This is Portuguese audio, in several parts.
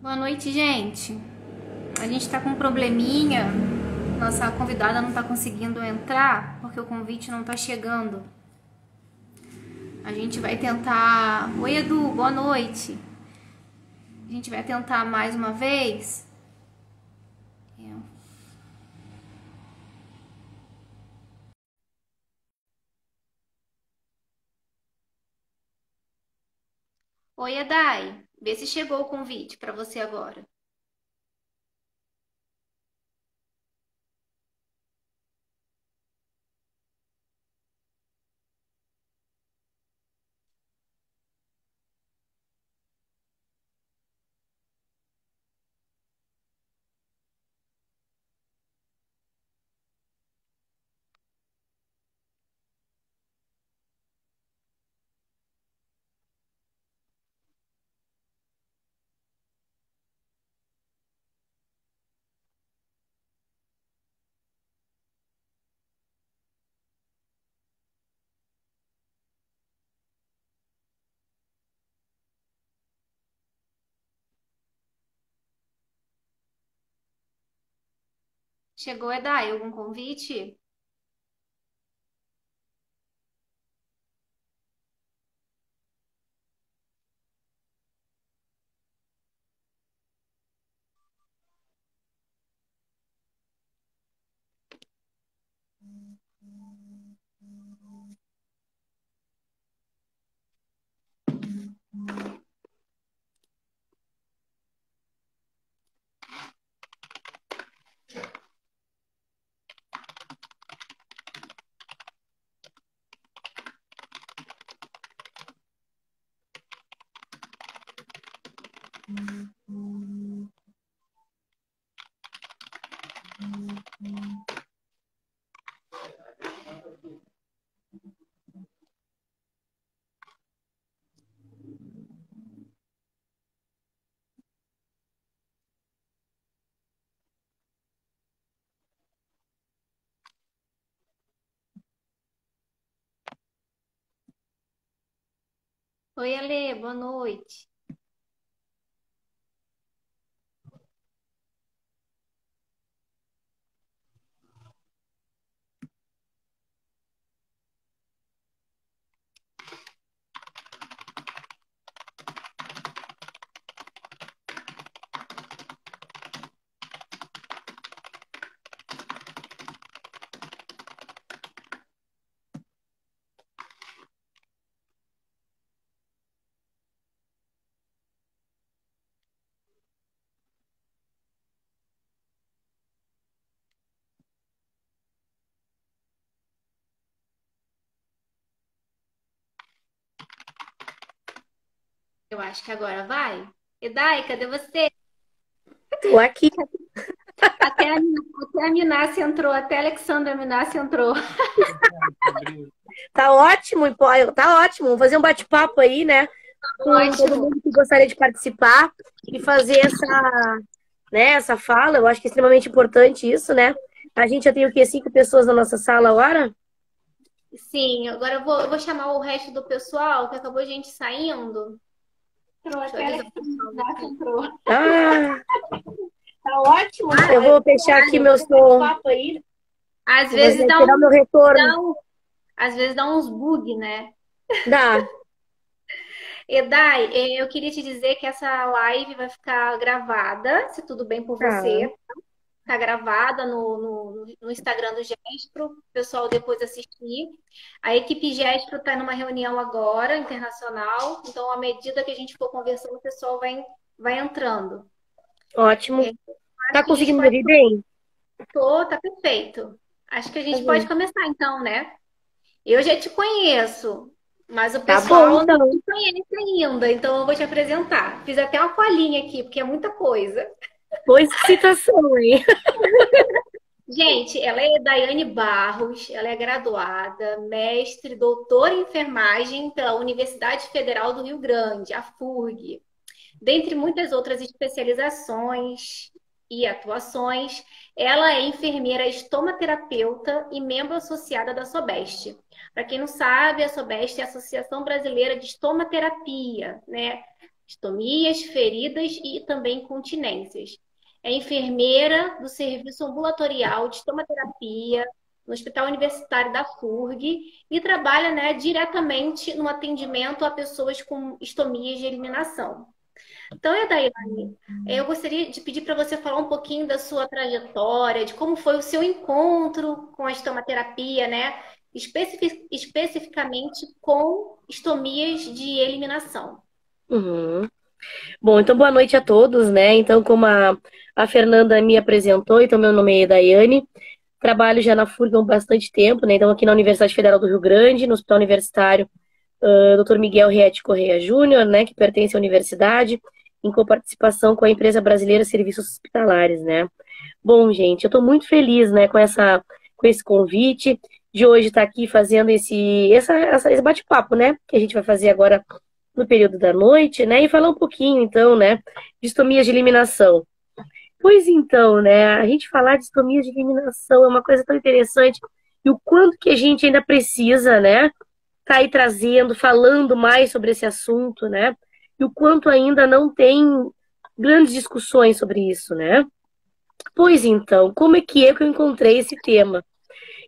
Boa noite, gente. A gente tá com um probleminha. Nossa convidada não tá conseguindo entrar porque o convite não tá chegando. A gente vai tentar. Oi, Edu, boa noite. A gente vai tentar mais uma vez. É. Oi, Edai. Vê se chegou o convite pra você agora. Chegou, Edai, algum convite? Oi, Ale, boa noite. Eu acho que agora vai. Edai, cadê você? Tô aqui. Até a Minassi entrou, até a Alexandra Minassi entrou. Tá ótimo, tá ótimo. Vamos fazer um bate-papo aí, né? Com todo Ótimo. mundo que gostaria de participar e fazer essa fala. Eu acho que é extremamente importante isso, né? A gente já tem o quê? 5 pessoas na nossa sala agora? Sim, agora eu vou chamar o resto do pessoal que acabou a gente saindo. Entrou Deixa eu até avisar o pessoal Alex aqui. entrou. Ah, Tá ótimo. eu vou fechar aqui meu som. Papo aí. Às Vou vezes tirar o meu retorno. às vezes dá uns bug, né? Dá. Edai, eu queria te dizer que essa live vai ficar gravada, se tudo bem por Tá. você. Tá gravada no Instagram do Gestro, o pessoal depois assistir. A equipe Gestro está numa reunião agora, internacional, então à medida que a gente for conversando, o pessoal vai entrando. Ótimo. Acho Tá que a gente conseguindo me pode. ouvir bem? Tá perfeito. Acho que a Tá gente pode bom. começar então, né? Eu já te conheço, mas o Tá bom, pessoal não então. te conhece ainda, então eu vou te apresentar. Fiz até uma colinha aqui, porque é muita coisa. Boa citação, hein? Gente, ela é Daiane Barros, ela é graduada, mestre, doutora em enfermagem pela Universidade Federal do Rio Grande, a FURG. Dentre muitas outras especializações e atuações, ela é enfermeira estomaterapeuta e membro associada da SOBEST. Para quem não sabe, a SOBEST é a Associação Brasileira de Estomaterapia, né? estomias, feridas e também continências. É enfermeira do Serviço Ambulatorial de Estomaterapia no Hospital Universitário da FURG e trabalha, né, diretamente no atendimento a pessoas com estomias de eliminação. Então, Daiane, eu gostaria de pedir para você falar um pouquinho da sua trajetória, de como foi o seu encontro com a estomaterapia, né? Especificamente com estomias de eliminação. Uhum. Bom, então boa noite a todos, né? Então, como a Fernanda me apresentou, então meu nome é Daiane, trabalho já na FURG há bastante tempo, né? Então, aqui na Universidade Federal do Rio Grande, no Hospital Universitário Dr. Miguel Riete Correia Júnior, né? Que pertence à universidade, em coparticipação com a empresa brasileira Serviços Hospitalares, né? Bom, gente, eu estou muito feliz, né, com esse convite de hoje estar aqui fazendo esse bate-papo, né? Que a gente vai fazer agora no período da noite, né? E falar um pouquinho, então, né, de estomias de eliminação. Pois então, né, a gente falar de estomias de eliminação é uma coisa tão interessante e o quanto que a gente ainda precisa, né, tá aí trazendo, falando mais sobre esse assunto, né, e o quanto ainda não tem grandes discussões sobre isso, né. Pois então, como é que eu encontrei esse tema?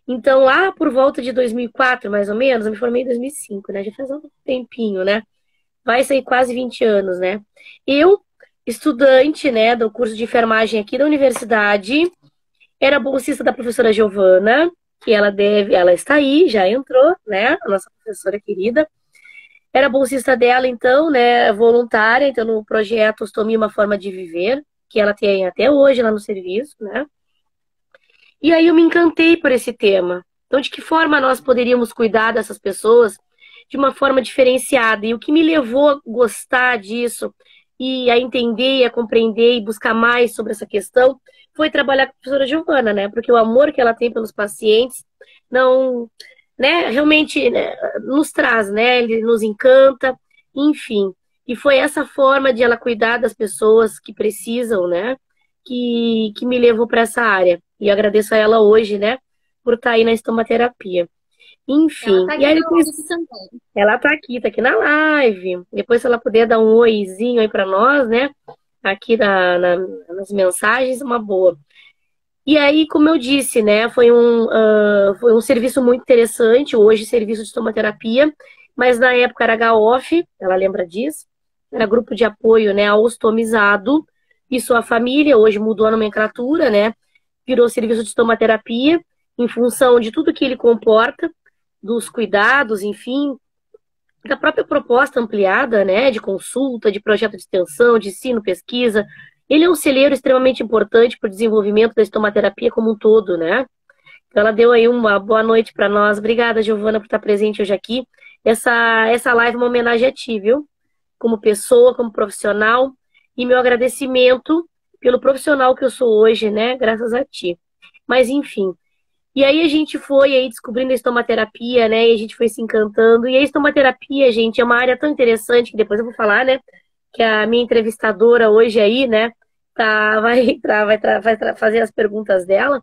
Então, lá por volta de 2004, mais ou menos, eu me formei em 2005, né, já faz um tempinho, né, vai sair quase 20 anos, né? Eu, estudante, né, do curso de enfermagem aqui da universidade, era bolsista da professora Giovana, que ela está aí, já entrou, né, a nossa professora querida. Era bolsista dela, então, né, voluntária, então no projeto Ostomia Uma Forma de Viver, que ela tem até hoje lá no serviço, né? E aí eu me encantei por esse tema. Então, de que forma nós poderíamos cuidar dessas pessoas de uma forma diferenciada? E o que me levou a gostar disso e a entender, e a compreender e buscar mais sobre essa questão foi trabalhar com a professora Giovana, né? Porque o amor que ela tem pelos pacientes não, né, realmente, né, nos traz, né? Ele nos encanta, enfim. E foi essa forma de ela cuidar das pessoas que precisam, né? Que me levou para essa área. E agradeço a ela hoje, né, por estar aí na estomaterapia. Enfim, Ela está e aqui aí na depois live também. ela tá aqui na live. Depois, se ela puder dar um oizinho aí para nós, né, aqui nas mensagens, uma boa. E aí, como eu disse, né, foi um serviço muito interessante, hoje serviço de estomaterapia, mas na época era HOF, ela lembra disso? Era grupo de apoio, né, ao ostomizado e sua família, hoje mudou a nomenclatura, né, virou serviço de estomaterapia, em função de tudo que ele comporta, dos cuidados, enfim, da própria proposta ampliada, né, de consulta, de projeto de extensão, de ensino, pesquisa. Ele é um celeiro extremamente importante para o desenvolvimento da estomaterapia como um todo, né? Então, ela deu aí uma boa noite para nós. Obrigada, Giovana, por estar presente hoje aqui. Essa live é uma homenagem a ti, viu? Como pessoa, como profissional, e meu agradecimento pelo profissional que eu sou hoje, né? Graças a ti. Mas, enfim. E aí a gente foi aí descobrindo a estomaterapia, né? E a gente foi se encantando. E a estomaterapia, gente, é uma área tão interessante que depois eu vou falar, né? Que a minha entrevistadora hoje aí, né? Vai fazer as perguntas dela.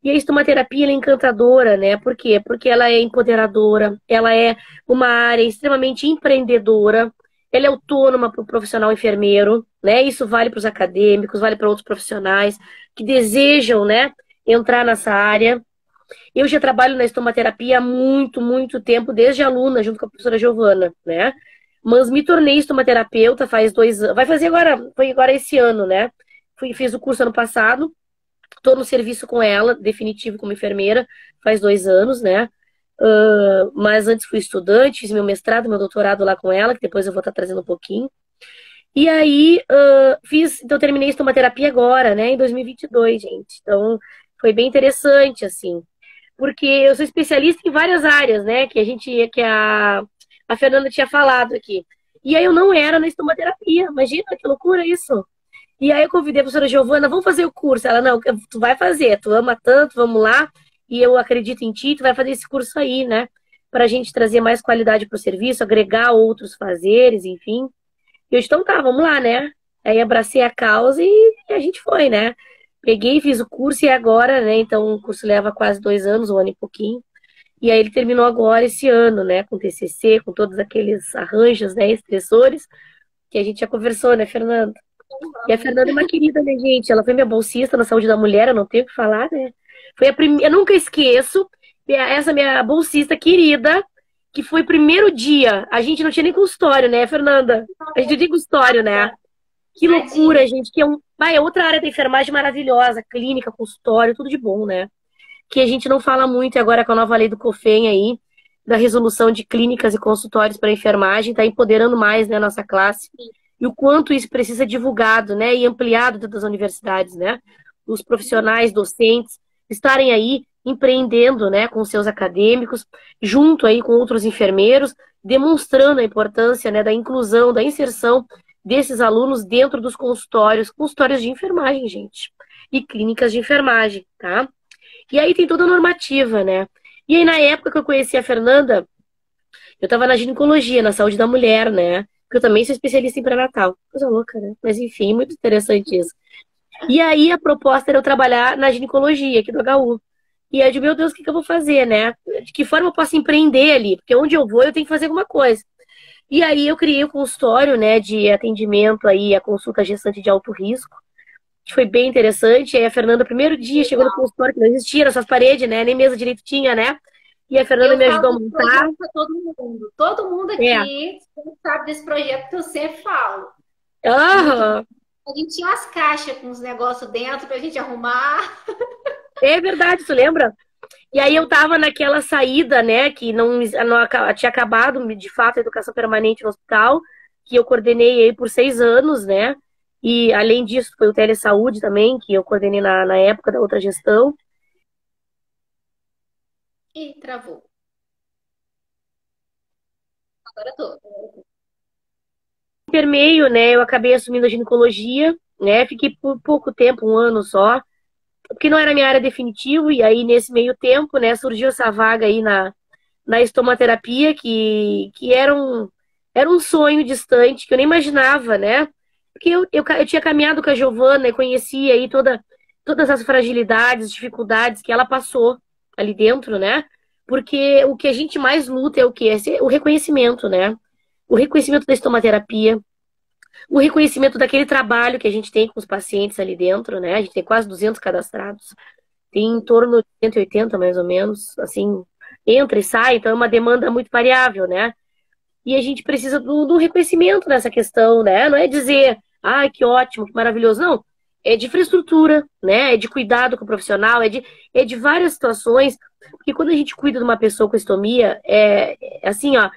E a estomaterapia ela é encantadora, né? Por quê? Porque ela é empoderadora, ela é uma área extremamente empreendedora, ela é autônoma para o profissional enfermeiro, né? Isso vale para os acadêmicos, vale para outros profissionais que desejam, né, entrar nessa área. Eu já trabalho na estomaterapia há muito, muito tempo, desde aluna, junto com a professora Giovana, né? Mas me tornei estomaterapeuta faz 2 anos, vai fazer agora, foi agora esse ano, né? Fiz o curso ano passado, estou no serviço com ela, definitivo como enfermeira, faz 2 anos, né? Mas antes fui estudante, fiz meu mestrado, meu doutorado lá com ela, que depois eu vou estar trazendo um pouquinho. E aí, então terminei estomaterapia agora, né? Em 2022, gente. Então, foi bem interessante, assim. Porque eu sou especialista em várias áreas, né? Que a Fernanda tinha falado aqui. E aí eu não era na estomaterapia. Imagina que loucura isso. E aí eu convidei a professora Giovana, vamos fazer o curso. Ela, não, tu vai fazer, tu ama tanto, vamos lá. E eu acredito em ti, tu vai fazer esse curso aí, né? Pra gente trazer mais qualidade pro serviço, agregar outros fazeres, enfim. E eu, então tá, vamos lá, né? Aí abracei a causa e a gente foi, né? Peguei, fiz o curso e agora, né? Então o curso leva quase 2 anos, 1 ano e pouquinho. E aí ele terminou agora esse ano, né? Com TCC, com todos aqueles arranjos, né? Estressores. que a gente já conversou, né, Fernanda? E a Fernanda é uma querida, né, gente? Ela foi minha bolsista na saúde da mulher, eu não tenho o que falar, né? Foi a primeira, eu nunca esqueço essa minha bolsista querida, que foi o primeiro dia. A gente não tinha nem consultório, né, Fernanda? A gente não tinha consultório, né? Que loucura, gente. Que é outra área da enfermagem maravilhosa, clínica, consultório, tudo de bom, né? Que a gente não fala muito agora com a nova lei do COFEN aí, da resolução de clínicas e consultórios para enfermagem, está empoderando mais, né, a nossa classe. E o quanto isso precisa ser divulgado, né, e ampliado dentro das universidades, né? Os profissionais, docentes, estarem aí empreendendo, né, com seus acadêmicos, junto aí com outros enfermeiros, demonstrando a importância, né, da inclusão, da inserção desses alunos dentro dos consultórios, consultórios de enfermagem, gente, e clínicas de enfermagem, tá? E aí tem toda a normativa, né? E aí, na época que eu conheci a Fernanda, eu estava na ginecologia, na saúde da mulher, né? Porque eu também sou especialista em pré-natal. Coisa louca, né? Mas enfim, muito interessante isso. E aí a proposta era eu trabalhar na ginecologia aqui do HU. E aí eu digo, meu Deus, o que que eu vou fazer, né? De que forma eu posso empreender ali? Porque onde eu vou, eu tenho que fazer alguma coisa. E aí eu criei o consultório, né, de atendimento aí, a consulta gestante de alto risco, que foi bem interessante. Aí a Fernanda, primeiro dia, chegou no consultório, que não existia, era só as paredes, né? Nem mesa direito tinha, né? E a Fernanda me ajudou a montar. Todo mundo. Todo mundo aqui sabe desse projeto que eu sempre falo. Aham. A gente tinha as caixas com os negócios dentro pra gente arrumar. É verdade, tu lembra? E aí eu tava naquela saída, né, que não tinha acabado, de fato, a educação permanente no hospital, que eu coordenei aí por 6 anos, né? E além disso, foi o telesaúde também, que eu coordenei na época da outra gestão. Ih, travou. Agora tô. Intermeio, né, eu acabei assumindo a ginecologia, né? Fiquei por pouco tempo, 1 ano só, porque não era minha área definitiva, e aí nesse meio tempo, né, surgiu essa vaga aí na estomaterapia, que era um sonho distante, que eu nem imaginava, né? Porque eu tinha caminhado com a Giovana e conhecia aí todas as fragilidades, dificuldades que ela passou ali dentro, né? Porque o que a gente mais luta é o quê? O reconhecimento, né? O reconhecimento da estomaterapia, o reconhecimento daquele trabalho que a gente tem com os pacientes ali dentro, né? A gente tem quase 200 cadastrados, tem em torno de 180 mais ou menos, assim, entra e sai, então é uma demanda muito variável, né? E a gente precisa do reconhecimento nessa questão, né? Não é dizer, ah, que ótimo, que maravilhoso, não. É de infraestrutura, né? É de cuidado com o profissional, é de várias situações, porque quando a gente cuida de uma pessoa com estomia, assim, ó,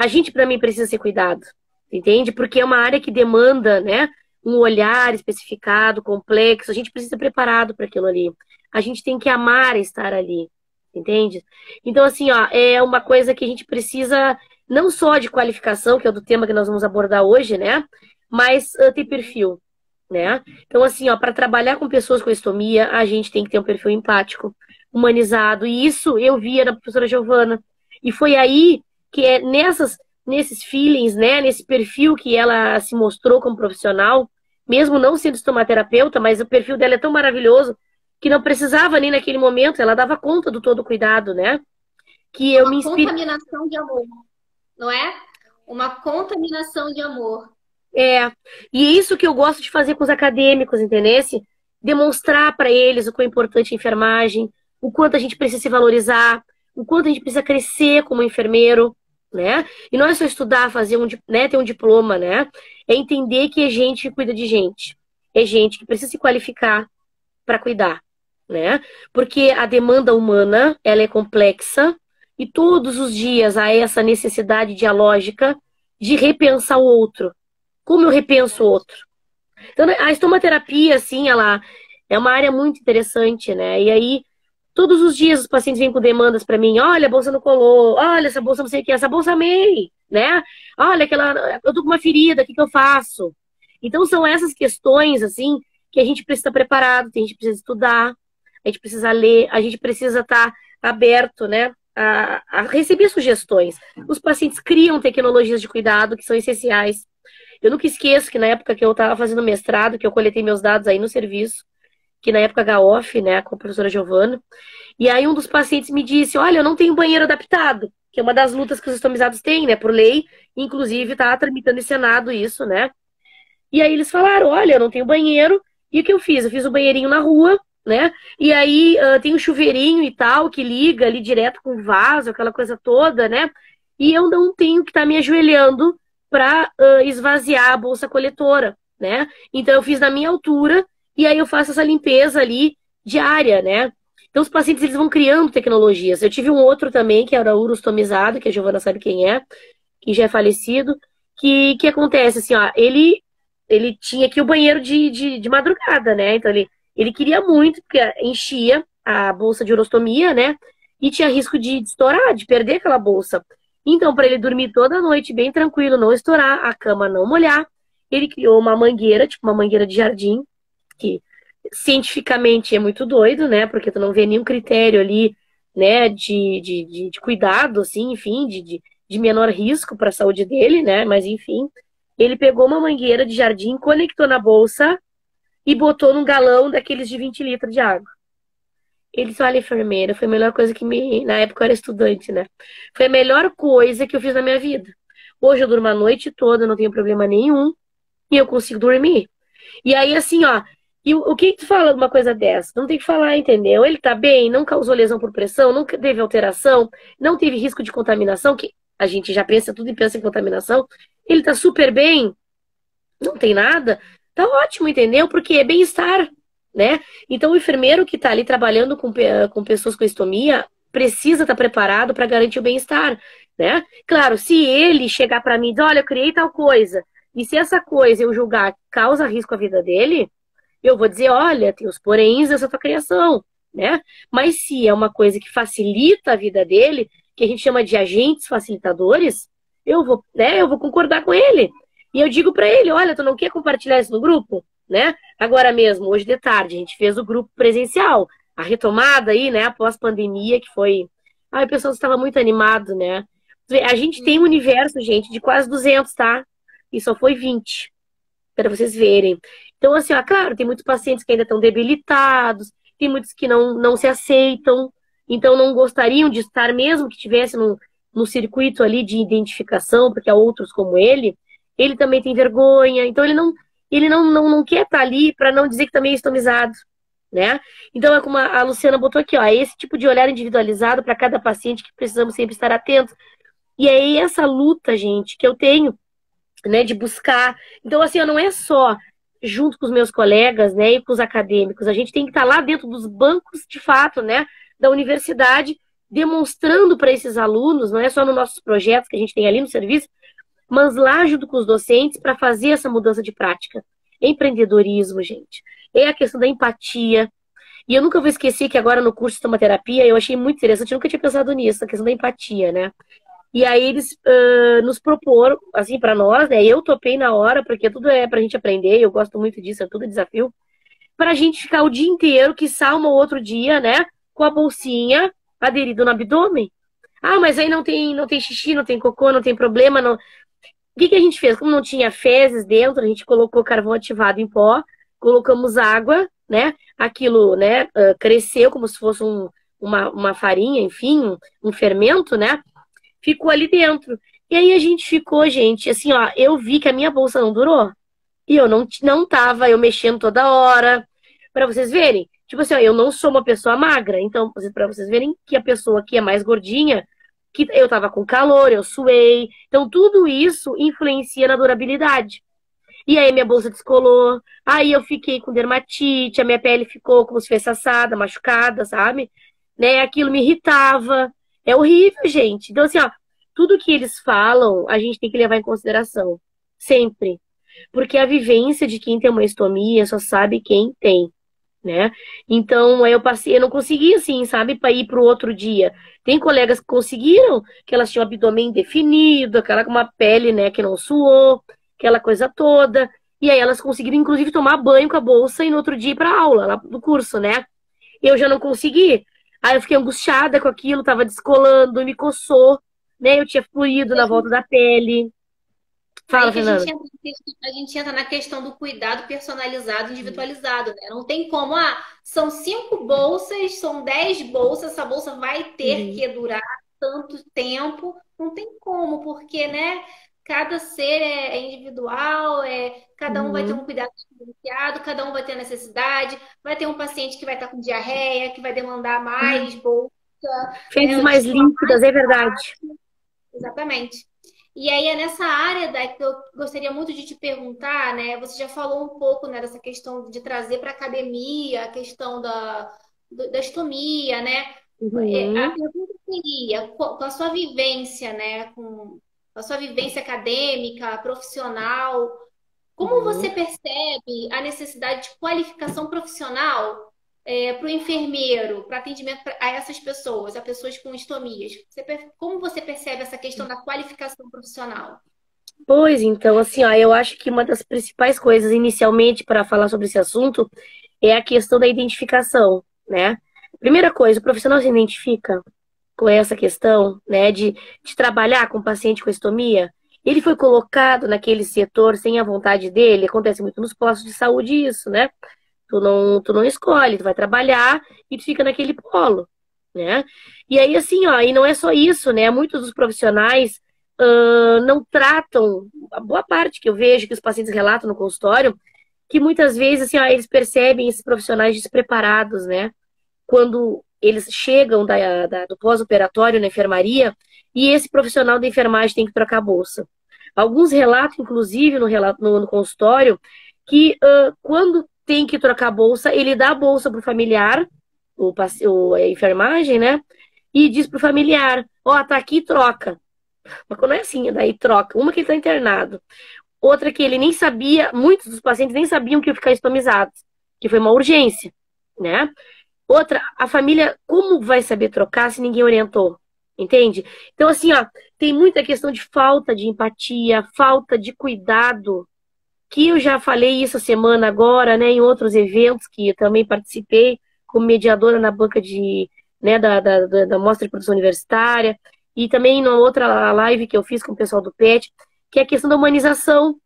a gente, para mim, precisa ser cuidado, entende? Porque é uma área que demanda, né, um olhar especificado, complexo, a gente precisa estar preparado para aquilo ali. A gente tem que amar estar ali, entende? Então, assim, ó, é uma coisa que a gente precisa não só de qualificação, que é o do tema que nós vamos abordar hoje, né, mas ter perfil, né? Então, assim, ó, para trabalhar com pessoas com estomia, a gente tem que ter um perfil empático, humanizado, e isso eu via na professora Giovana. E foi aí que nesses feelings, né, nesse perfil que ela se mostrou como profissional, mesmo não sendo estomaterapeuta, mas o perfil dela é tão maravilhoso que não precisava nem naquele momento, ela dava conta do todo o cuidado, né? Que eu me inspirei. Uma contaminação de amor, não é? Uma contaminação de amor. E é isso que eu gosto de fazer com os acadêmicos, entendesse? Demonstrar para eles o quão é importante a enfermagem, o quanto a gente precisa se valorizar, o quanto a gente precisa crescer como enfermeiro, né? E não é só estudar, fazer né, ter um diploma, né? É entender que é gente que cuida de gente. É gente que precisa se qualificar para cuidar, né? Porque a demanda humana, ela é complexa e todos os dias há essa necessidade dialógica de repensar o outro. Como eu repenso o outro? Então, a estomaterapia, assim, ela é uma área muito interessante, né? E aí, todos os dias os pacientes vêm com demandas para mim. Olha, a bolsa não colou. Olha, essa bolsa não sei o que. Essa bolsa amei, né? Olha, eu tô com uma ferida, o que eu faço? Então, são essas questões, assim, que a gente precisa estar preparado, que a gente precisa estudar, a gente precisa ler, a gente precisa estar aberto, né? A receber sugestões. Os pacientes criam tecnologias de cuidado que são essenciais. Eu nunca esqueço que na época que eu estava fazendo mestrado, que eu coletei meus dados aí no serviço, que na época HOF, né, com a professora Giovana, e aí um dos pacientes me disse, olha, eu não tenho banheiro adaptado, que é uma das lutas que os estomizados têm, né, por lei, inclusive está tramitando em Senado isso, né, E aí eles falaram, olha, eu não tenho banheiro. E o que eu fiz? Eu fiz o banheirinho na rua, né? E aí tem um chuveirinho e tal, que liga ali direto com o vaso, aquela coisa toda, né? E eu não tenho que estar me ajoelhando para esvaziar a bolsa coletora, né? Então eu fiz na minha altura e aí eu faço essa limpeza ali diária, né? Então os pacientes eles vão criando tecnologias. Eu tive um outro também, que era o urostomizado, que a Giovana sabe quem é, que já é falecido, que acontece assim, ó, ele tinha aqui o banheiro de madrugada, né? Então ele queria muito, porque enchia a bolsa de urostomia, né? E tinha risco de estourar, de perder aquela bolsa. Então, para ele dormir toda noite bem tranquilo, não estourar, a cama não molhar, ele criou uma mangueira, tipo uma mangueira de jardim, que cientificamente é muito doido, né? Porque tu não vê nenhum critério ali, né, de cuidado, assim, enfim, de menor risco para a saúde dele, né? Mas enfim, ele pegou uma mangueira de jardim, conectou na bolsa e botou num galão daqueles de 20 litros de água. Ele disse, olha, enfermeira, foi a melhor coisa que me... Na época eu era estudante, né? Foi a melhor coisa que eu fiz na minha vida. Hoje eu durmo a noite toda, não tenho problema nenhum e eu consigo dormir. E aí, assim, ó, e o que que tu fala de uma coisa dessa? Não tem que falar, entendeu? Ele tá bem, não causou lesão por pressão, não teve alteração, não teve risco de contaminação, que a gente já pensa tudo e pensa em contaminação. Ele tá super bem, não tem nada, tá ótimo, entendeu? Porque é bem-estar, né? Então, o enfermeiro que tá ali trabalhando com pessoas com estomia precisa estar preparado para garantir o bem-estar, né? Claro, se ele chegar para mim e dizer, olha, eu criei tal coisa, e se essa coisa eu julgar causa risco à vida dele, eu vou dizer, olha, tem os poréns dessa tua criação, né? Mas se é uma coisa que facilita a vida dele, que a gente chama de agentes facilitadores, eu vou concordar com ele. E eu digo para ele, olha, tu não quer compartilhar isso no grupo, né? Agora mesmo, hoje de tarde, a gente fez o grupo presencial, a retomada aí, né, após pandemia, que foi... Ah, o pessoal estava muito animado, né? A gente tem um universo, gente, de quase 200, tá? E só foi 20 para vocês verem. Então, assim, ó, claro, tem muitos pacientes que ainda estão debilitados, tem muitos que não se aceitam, então não gostariam de estar, mesmo que tivesse no circuito ali de identificação, porque há outros como ele também tem vergonha, então ele não quer estar ali para não dizer que também é estomizado, né? Então, é como a Luciana botou aqui, ó, é esse tipo de olhar individualizado para cada paciente que precisamos sempre estar atentos. E aí, essa luta, gente, que eu tenho, né, de buscar. Então, assim, não é só junto com os meus colegas, né, e com os acadêmicos, a gente tem que estar lá dentro dos bancos, de fato, né, da universidade, demonstrando para esses alunos, não é só nos nossos projetos que a gente tem ali no serviço, mas lá junto com os docentes para fazer essa mudança de prática. Empreendedorismo, gente. É a questão da empatia. E eu nunca vou esquecer que agora no curso de tomaterapia eu achei muito interessante, eu nunca tinha pensado nisso, a questão da empatia, né? E aí eles nos proporam, assim, para nós, né? Eu topei na hora, porque tudo é pra gente aprender, eu gosto muito disso, é tudo desafio. Pra gente ficar o dia inteiro, quiçá um ou outro dia, né? Com a bolsinha aderido no abdômen. Ah, mas aí não tem xixi, não tem cocô, não tem problema. Não... O que que a gente fez? Como não tinha fezes dentro, a gente colocou carvão ativado em pó, colocamos água, né? Aquilo, né? Cresceu como se fosse uma farinha, enfim, um fermento, né? Ficou ali dentro. E aí a gente ficou, gente, assim, ó, eu vi que a minha bolsa não durou. E eu não tava, eu mexendo toda hora. Pra vocês verem. Tipo assim, ó, eu não sou uma pessoa magra. Então, pra vocês verem que a pessoa aqui é mais gordinha, que eu tava com calor, eu suei. Então, tudo isso influencia na durabilidade. E aí minha bolsa descolou. Aí eu fiquei com dermatite, a minha pele ficou como se fosse assada, machucada, sabe? Né? Aquilo me irritava. É horrível, gente. Então, assim, ó, tudo que eles falam, a gente tem que levar em consideração. Sempre. Porque a vivência de quem tem uma estomia só sabe quem tem, né? Então, aí eu passei, eu não consegui, assim, sabe, para ir pro outro dia. Tem colegas que conseguiram, que elas tinham o abdômen definido, aquela com uma pele, né, que não suou, aquela coisa toda. E aí elas conseguiram, inclusive, tomar banho com a bolsa e no outro dia ir pra aula, lá do curso, né? Eu já não consegui. Aí eu fiquei angustiada com aquilo, tava descolando, me coçou, né? Eu tinha fluído na volta da pele. Fala, Aí que Fernanda. a gente entra na questão do cuidado personalizado, individualizado, né? Não tem como, são 5 bolsas, são 10 bolsas, essa bolsa vai ter Uhum. que durar tanto tempo. Não tem como, porque, né? cada ser é individual, cada um vai ter Uhum. um cuidado diferenciado, cada um vai ter necessidade, vai ter um paciente que vai estar com diarreia, que vai demandar mais bolsa, Fezes né? mais Tipo, líquidas, é verdade. exatamente. E aí é nessa área que eu gostaria muito de te perguntar, né? Você já falou um pouco, né, dessa questão de trazer para a academia a questão da estomia, né? A Uhum. pergunta seria, com a sua vivência, né, com a sua vivência acadêmica, profissional, como você Uhum. percebe a necessidade de qualificação profissional para o enfermeiro, para atendimento a essas pessoas, a pessoas com estomias? Como você percebe essa questão da qualificação profissional? Pois então, assim, ó, eu acho que uma das principais coisas inicialmente para falar sobre esse assunto é a questão da identificação, né? Primeira coisa, o profissional se identifica com essa questão, né, de trabalhar com paciente com estomia. Ele foi colocado naquele setor sem a vontade dele. Acontece muito nos postos de saúde isso, né? Tu não escolhe, tu vai trabalhar e tu fica naquele polo, né? E aí, assim, ó, e não é só isso, né? Muitos dos profissionais não tratam, a boa parte que eu vejo que os pacientes relatam no consultório, que muitas vezes, assim, ó, eles percebem esses profissionais despreparados, né? Quando eles chegam do pós-operatório na enfermaria e esse profissional da enfermagem tem que trocar a bolsa. Alguns relatam, inclusive, no consultório, que quando tem que trocar a bolsa, ele dá a bolsa para o familiar, a enfermagem, né? E diz para o familiar: ó, tá aqui, troca. Mas quando é assim, daí troca. Uma que ele está internado, outra que ele nem sabia, muitos dos pacientes nem sabiam que ia ficar estomizado, que foi uma urgência, né? Outra, a família, como vai saber trocar se ninguém orientou? Entende? Então, assim, ó, tem muita questão de falta de empatia, falta de cuidado, que eu já falei isso semana agora, né, em outros eventos que eu também participei como mediadora na banca né, da Mostra de Produção Universitária, e também na outra live que eu fiz com o pessoal do PET, que é a questão da humanização,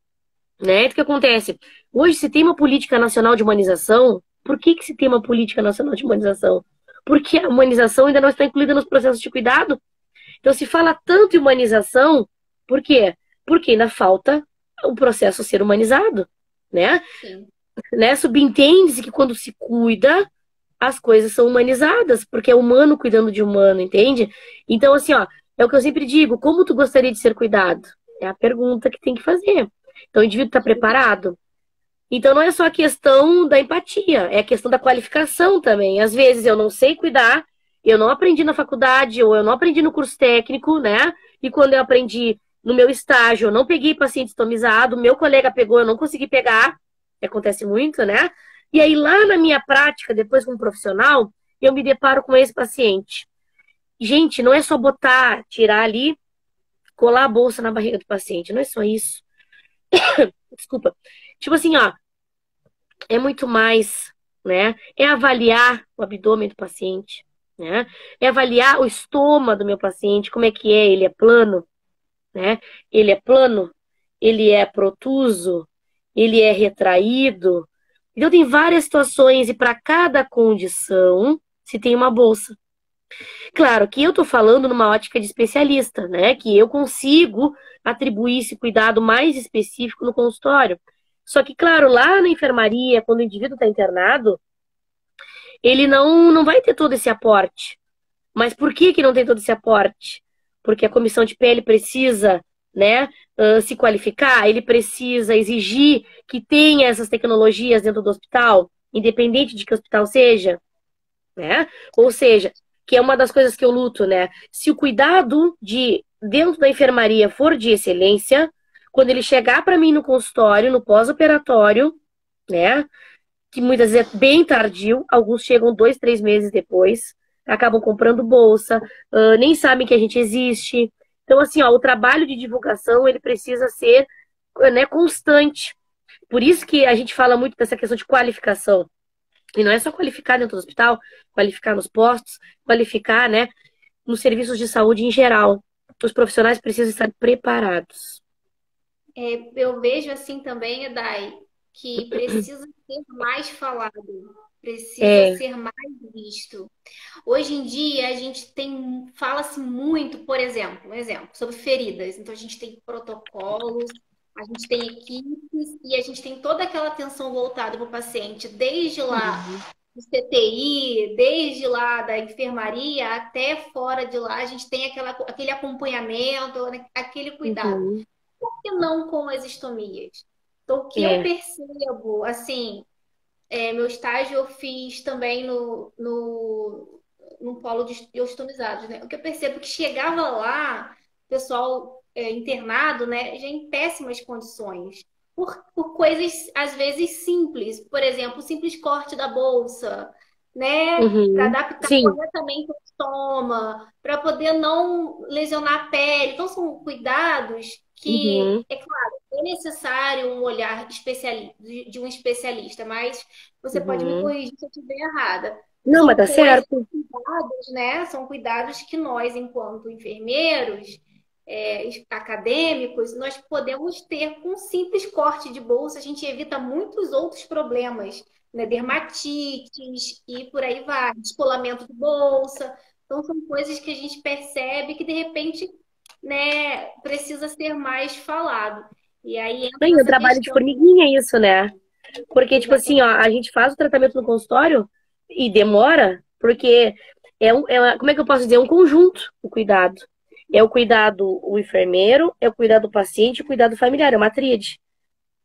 né? O que acontece? Hoje se tem uma política nacional de humanização. Por que se tem uma política nacional de humanização? Porque a humanização ainda não está incluída nos processos de cuidado. Então se fala tanto em humanização, por quê? Porque ainda falta o processo ser humanizado, né? Sim. Né? Subentende-se que quando se cuida, as coisas são humanizadas, porque é humano cuidando de humano, entende? Então, assim, ó, é o que eu sempre digo, como tu gostaria de ser cuidado? É a pergunta que tem que fazer. Então, o indivíduo está preparado? Então, não é só a questão da empatia, é a questão da qualificação também. Às vezes eu não sei cuidar, eu não aprendi na faculdade, ou eu não aprendi no curso técnico, né? E quando eu aprendi no meu estágio, eu não peguei paciente estomizado, meu colega pegou, eu não consegui pegar, acontece muito, né? E aí, lá na minha prática, depois como profissional, eu me deparo com esse paciente. Gente, não é só botar, tirar ali, colar a bolsa na barriga do paciente, não é só isso. Desculpa. Tipo assim, ó, é muito mais, né? É avaliar o abdômen do paciente, né? É avaliar o estômago do meu paciente, como é que é, ele é plano, né? Ele é plano, ele é protuso, ele é retraído. Então tem várias situações e para cada condição se tem uma bolsa. Claro que eu estou falando numa ótica de especialista, né? Que eu consigo atribuir esse cuidado mais específico no consultório. Só que, claro, lá na enfermaria, quando o indivíduo está internado, ele não vai ter todo esse aporte. Mas por que que não tem todo esse aporte? Porque a comissão de pele precisa, né, se qualificar, ele precisa exigir que tenha essas tecnologias dentro do hospital, independente de que hospital seja, né? Ou seja, que é uma das coisas que eu luto, né? Se o cuidado de dentro da enfermaria for de excelência, quando ele chegar para mim no consultório, no pós-operatório, né? Que muitas vezes é bem tardio, alguns chegam 2, 3 meses depois, acabam comprando bolsa, nem sabem que a gente existe. Então, assim, ó, o trabalho de divulgação ele precisa ser, né, constante. Por isso que a gente fala muito dessa questão de qualificação. E não é só qualificar dentro do hospital, qualificar nos postos, qualificar, né, nos serviços de saúde em geral. Os profissionais precisam estar preparados. Eu vejo assim também, Edai, que precisa ser mais falado, precisa É, ser mais visto. Hoje em dia, a gente tem, fala-se muito, por exemplo, um exemplo, sobre feridas. Então, a gente tem protocolos, a gente tem equipes e a gente tem toda aquela atenção voltada para o paciente, desde lá Uhum. do CTI, desde lá da enfermaria até fora de lá, a gente tem aquele acompanhamento, né, aquele cuidado. Uhum. Por que não com as estomias? Então, o que eu É. percebo, assim, meu estágio eu fiz também no polo de ostomizados, né? O que eu percebo é que chegava lá, pessoal internado, né, já em péssimas condições, por coisas às vezes simples, por exemplo, o simples corte da bolsa, né, para Uhum. adaptar Sim. corretamente o estômago, para poder não lesionar a pele. Então, são cuidados que, Uhum. é claro, é necessário um olhar de um especialista, mas você pode me Uhum. corrigir se eu estiver errada. Não, mas São tá coisas, certo. cuidados, né? São cuidados que nós, enquanto enfermeiros, acadêmicos, nós podemos ter com um simples corte de bolsa, a gente evita muitos outros problemas, né? Dermatites e por aí vai, descolamento de bolsa. Então, são coisas que a gente percebe que, de repente, né, precisa ser mais falado. E aí entra Bem, o nessa trabalho de questão. formiguinha é isso, né? Porque, tipo assim, ó, Exatamente. a gente faz o tratamento no consultório e demora, porque como é que eu posso dizer? É um conjunto o cuidado. É o cuidado o enfermeiro, é o cuidado do paciente, o cuidado familiar, é uma tríade,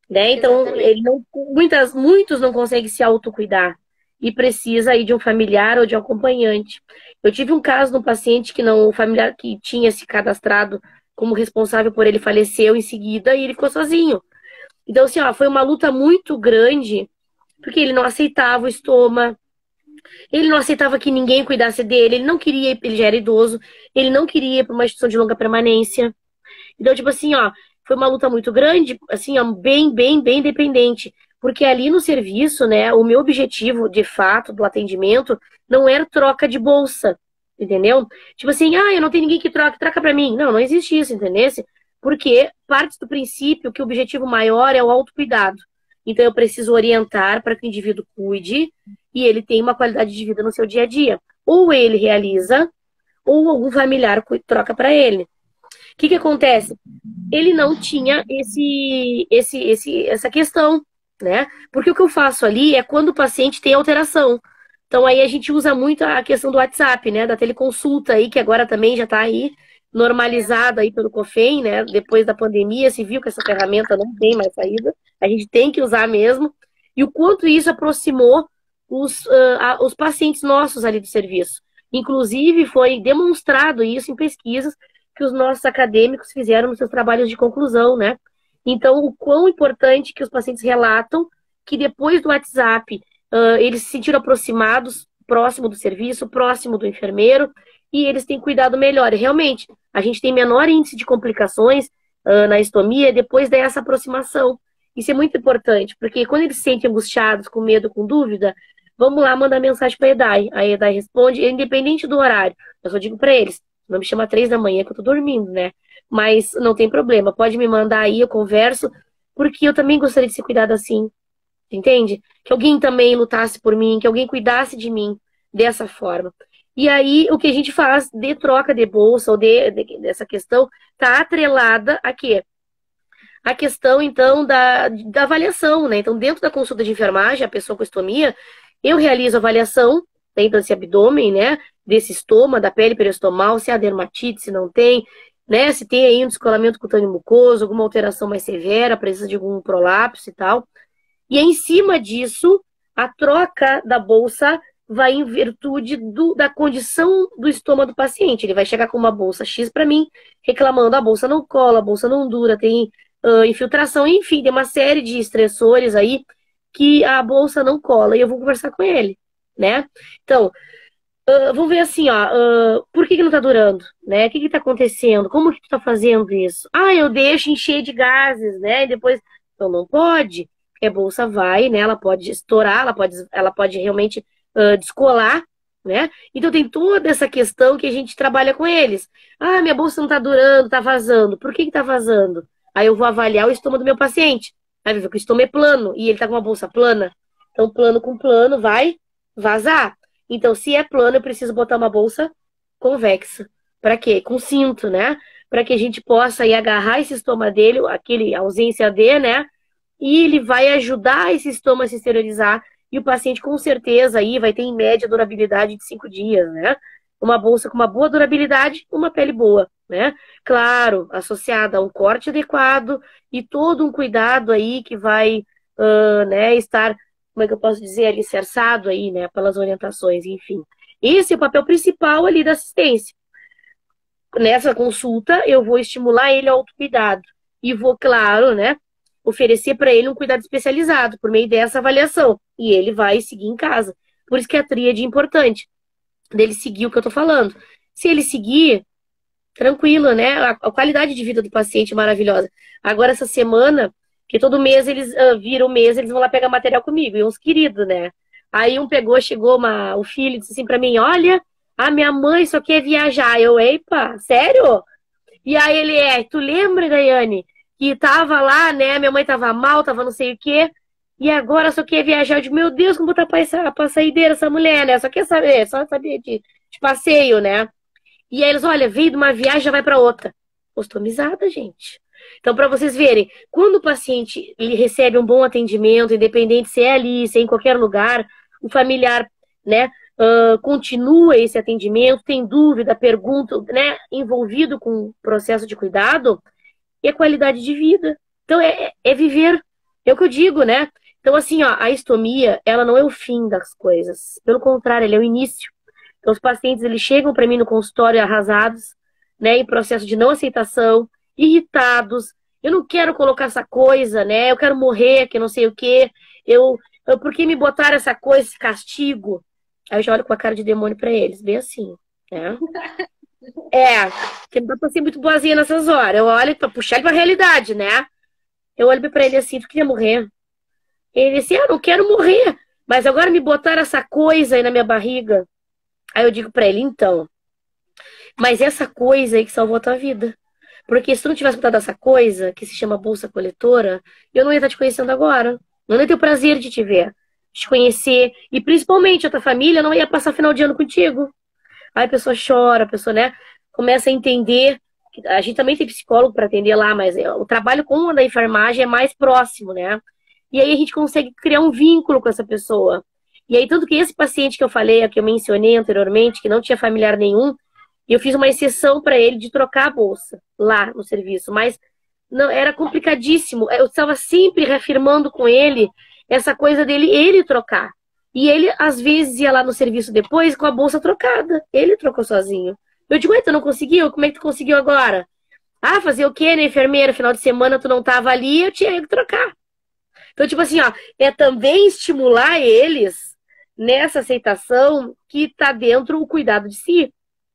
né? Então, Exatamente. muitos não conseguem se autocuidar e precisa aí de um familiar ou de um acompanhante. Eu tive um caso de um paciente que não, o familiar que tinha se cadastrado como responsável por ele faleceu em seguida e ele ficou sozinho. Então, assim, ó, foi uma luta muito grande, porque ele não aceitava o estômago, ele não aceitava que ninguém cuidasse dele, ele não queria, ele já era idoso, ele não queria ir para uma instituição de longa permanência. Então, tipo assim, ó, foi uma luta muito grande, assim, ó, bem dependente. Porque ali no serviço, né, o meu objetivo, de fato, do atendimento, não era troca de bolsa, entendeu? Tipo assim, eu não tenho ninguém que troca pra mim. Não, não existe isso, entendeu? Porque parte do princípio que o objetivo maior é o autocuidado. Então, eu preciso orientar para que o indivíduo cuide e ele tenha uma qualidade de vida no seu dia a dia. Ou ele realiza, ou algum familiar troca para ele. O que acontece? Ele não tinha essa questão, né? Porque o que eu faço ali é quando o paciente tem alteração. Então aí a gente usa muito a questão do WhatsApp, né? Da teleconsulta aí, que agora também já está aí normalizada aí pelo COFEM, né? Depois da pandemia, se viu que essa ferramenta não tem mais saída. A gente tem que usar mesmo. E o quanto isso aproximou os pacientes nossos ali do serviço. Inclusive, foi demonstrado isso em pesquisas que os nossos acadêmicos fizeram nos seus trabalhos de conclusão, né? Então, o quão importante que os pacientes relatam que depois do WhatsApp, eles se sentiram aproximados, próximo do serviço, próximo do enfermeiro, e eles têm cuidado melhor. E realmente, a gente tem menor índice de complicações na estomia depois dessa aproximação. Isso é muito importante, porque quando eles se sentem angustiados, com medo, com dúvida, vamos lá mandar mensagem para a EDAI. A EDAI responde, independente do horário. Eu só digo para eles, não me chama 3 da manhã que eu tô dormindo, né? Mas não tem problema, pode me mandar aí, eu converso, porque eu também gostaria de ser cuidada assim, entende? Que alguém também lutasse por mim, que alguém cuidasse de mim dessa forma. E aí, o que a gente faz de troca de bolsa ou dessa questão tá atrelada a quê? A questão, então, da avaliação, né? Então, dentro da consulta de enfermagem, a pessoa com estomia, eu realizo a avaliação dentro desse abdômen, né? Desse estômago, da pele periostomal, se há dermatite, se não tem, né? Se tem aí um descolamento cutâneo mucoso, alguma alteração mais severa, presença de algum prolapso e tal. E em cima disso, a troca da bolsa vai em virtude da condição do estômago do paciente. Ele vai chegar com uma bolsa X para mim, reclamando a bolsa não cola, a bolsa não dura, tem infiltração, enfim, tem uma série de estressores aí que a bolsa não cola e eu vou conversar com ele, né? Então, vamos ver assim, ó, por que não tá durando, né? O que tá acontecendo? Como que tu tá fazendo isso? Eu deixo encher de gases, né? E depois, então não pode, porque a bolsa vai, né? Ela pode estourar, ela pode realmente descolar, né? Então tem toda essa questão que a gente trabalha com eles. Minha bolsa não tá durando, tá vazando. Por que tá vazando? Aí eu vou avaliar o estômago do meu paciente. Aí ver que o estômago é plano e ele tá com uma bolsa plana. Então, plano com plano vai vazar. Então, se é plano, eu preciso botar uma bolsa convexa. Para quê? Com cinto, né? Para que a gente possa aí agarrar esse estômago dele, aquele ausência D, né? E ele vai ajudar esse estômago a se esterilizar. E o paciente, com certeza, aí vai ter em média durabilidade de 5 dias, né? Uma bolsa com uma boa durabilidade, uma pele boa, né? Claro, associada a um corte adequado e todo um cuidado aí que vai, né, estar, como é que eu posso dizer, alicerçado aí, né, pelas orientações, enfim. Esse é o papel principal ali da assistência. Nessa consulta, eu vou estimular ele ao autocuidado e vou, claro, né, oferecer para ele um cuidado especializado por meio dessa avaliação. E ele vai seguir em casa. Por isso que a tríade é importante, dele seguir o que eu tô falando. Se ele seguir, tranquilo, né? A qualidade de vida do paciente é maravilhosa. Agora, essa semana, que todo mês eles viram o mês, eles vão lá pegar material comigo, e uns queridos, né? Aí um pegou, chegou o filho, disse assim pra mim, olha, a minha mãe só quer viajar. Eu, epa, sério? E aí ele tu lembra, Daiane, que tava lá, né? Minha mãe tava mal, tava não sei o quê, e agora só quer viajar. Eu digo, meu Deus, como botar pra saideira essa mulher, né? Só quer saber, só saber de passeio, né? E aí eles, olha, veio de uma viagem, já vai para outra. Customizada, gente. Então, para vocês verem, quando o paciente ele recebe um bom atendimento, independente se é ali, se é em qualquer lugar, o familiar, né, continua esse atendimento, tem dúvida, pergunta, né, envolvido com o processo de cuidado, e a qualidade de vida. Então, é viver. É o que eu digo, né? Então, assim, ó, a estomia, ela não é o fim das coisas. Pelo contrário, ela é o início. Então, os pacientes, eles chegam para mim no consultório arrasados, né, em processo de não aceitação, irritados. Eu não quero colocar essa coisa, né? Eu quero morrer, que não sei o quê. Por que me botaram essa coisa, esse castigo? Aí eu já olho com a cara de demônio para eles, bem assim, né? Porque não dá pra ser muito boazinha nessas horas. Eu olho pra puxar ele pra realidade, né? Eu olho pra ele assim, tu queria morrer? Ele disse, não quero morrer. Mas agora me botaram essa coisa aí na minha barriga. Aí eu digo pra ele, então, mas essa coisa aí que salvou a tua vida. Porque se tu não tivesse botado essa coisa, que se chama bolsa coletora, eu não ia estar te conhecendo agora. Eu não ia ter o prazer de te ver, de te conhecer. E principalmente a tua família não ia passar final de ano contigo. Aí a pessoa chora, a pessoa, né, começa a entender. A gente também tem psicólogo para atender lá, mas o trabalho com a enfermagem é mais próximo, né? E aí a gente consegue criar um vínculo com essa pessoa. E aí, tanto que esse paciente que eu falei, que eu mencionei anteriormente, que não tinha familiar nenhum, eu fiz uma exceção para ele de trocar a bolsa lá no serviço. Mas não era complicadíssimo. Eu estava sempre reafirmando com ele essa coisa dele, ele trocar. E ele, às vezes, ia lá no serviço depois com a bolsa trocada. Ele trocou sozinho. Eu digo, tu não conseguiu? Como é que tu conseguiu agora? Ah, fazer o quê, né, enfermeira? Final de semana tu não tava ali, eu tinha que trocar. Então, tipo assim, ó, é também estimular eles nessa aceitação que tá dentro o cuidado de si,